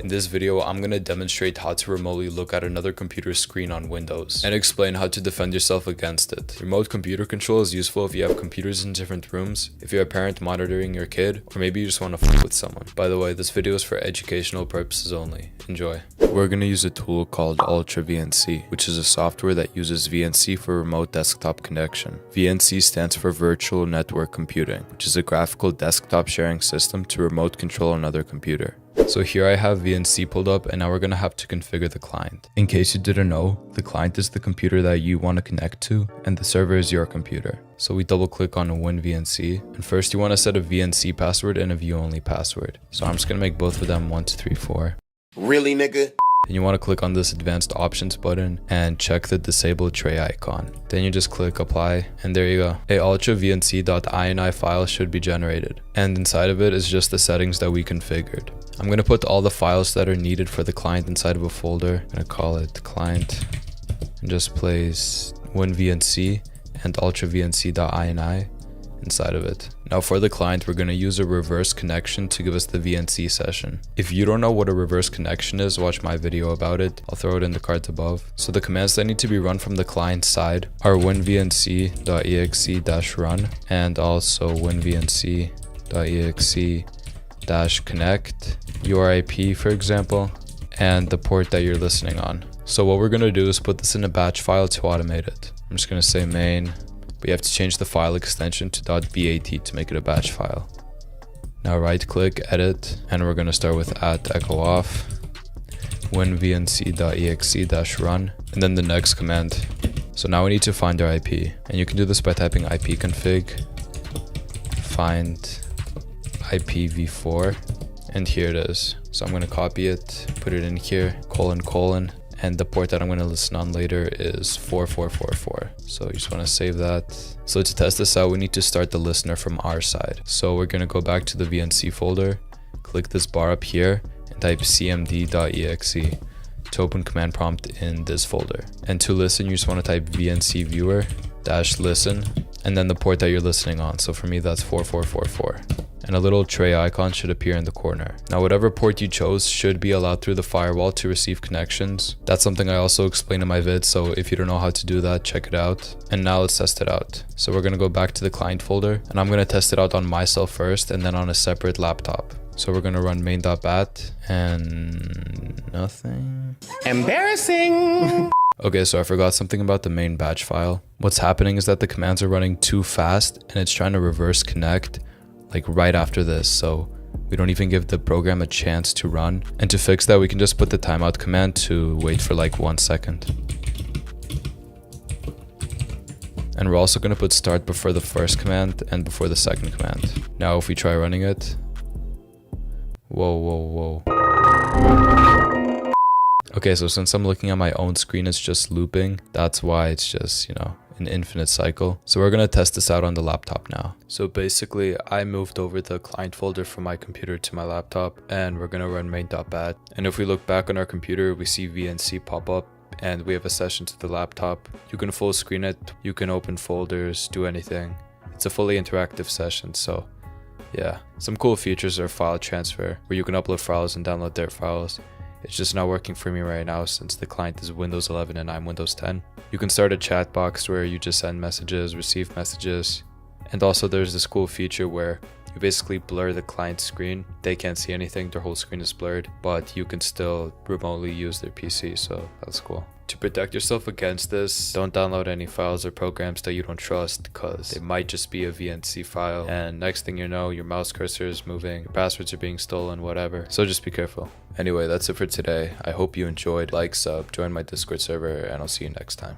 In this video, I'm going to demonstrate how to remotely look at another computer's screen on Windows and explain how to defend yourself against it. Remote computer control is useful if you have computers in different rooms, if you're a parent monitoring your kid, or maybe you just want to fuck with someone. By the way, this video is for educational purposes only. Enjoy. We're going to use a tool called Ultra VNC, which is a software that uses VNC for remote desktop connection. VNC stands for Virtual Network Computing, which is a graphical desktop sharing system to remote control another computer. So here I have VNC pulled up, and now we're going to have to configure the client. In case you didn't know, the client is the computer that you want to connect to, and the server is your computer. So we double click on WinVNC, and first you want to set a VNC password and a view-only password. So I'm just going to make both of them 1234. Really, nigga? Then you want to click on this advanced options button and check the disable tray icon. Then you just click apply, and there you go. A ultravnc.ini file should be generated, and inside of it is just the settings that we configured. I'm going to put all the files that are needed for the client inside of a folder. I'm going to call it client and just place WinVNC and ultravnc.ini inside of it. Now for the client, we're going to use a reverse connection to give us the VNC session. If you don't know what a reverse connection is, watch my video about it. I'll throw it in the cards above. So the commands that need to be run from the client side are winvnc.exe-run and also winvnc.exe-connect, your IP for example, and the port that you're listening on. So what we're going to do is put this in a batch file to automate it. I'm just going to say main. But you have to change the file extension to .bat to make it a batch file. Now right click, edit, and we're going to start with @echo-off, winvnc.exe-run, and then the next command. So now we need to find our IP, and you can do this by typing ipconfig find IPv4, and here it is. So I'm going to copy it, put it in here, ::, and the port that I'm going to listen on later is 4444. So you just want to save that. So to test this out, we need to start the listener from our side. So we're going to go back to the VNC folder, click this bar up here, and type cmd.exe to open command prompt in this folder. And to listen, you just want to type vnc viewer -listen, and then the port that you're listening on. So for me, that's 4444. And a little tray icon should appear in the corner. Now whatever port you chose should be allowed through the firewall to receive connections. That's something I also explain in my vid, so if you don't know how to do that, check it out. And now let's test it out. So we're going to go back to the client folder, and I'm going to test it out on myself first and then on a separate laptop. So we're going to run main.bat and nothing. Embarrassing! Okay, so I forgot something about the main batch file. What's happening is that the commands are running too fast and it's trying to reverse connect like right after this, so we don't even give the program a chance to run. And to fix that, we can just put the timeout command to wait for like 1 second. And we're also going to put start before the first command and before the second command. Now if we try running it, whoa. Okay, so since I'm looking at my own screen, it's just looping. That's why it's just, an infinite cycle. So we're going to test this out on the laptop now. So basically, I moved over the client folder from my computer to my laptop, and we're going to run main.bat. And if we look back on our computer, we see VNC pop up, and we have a session to the laptop. You can full screen it, you can open folders, do anything. It's a fully interactive session, so yeah. Some cool features are file transfer, where you can upload files and download their files. It's just not working for me right now since the client is Windows 11 and I'm Windows 10. You can start a chat box where you just send messages, receive messages. And also there's this cool feature where you basically blur the client screen. They can't see anything, their whole screen is blurred, but you can still remotely use their PC, so that's cool. To protect yourself against this, don't download any files or programs that you don't trust, because they might just be a VNC file, and next thing you know, your mouse cursor is moving, your passwords are being stolen, whatever. So just be careful. Anyway, that's it for today. I hope you enjoyed. Like, sub, join my Discord server, and I'll see you next time.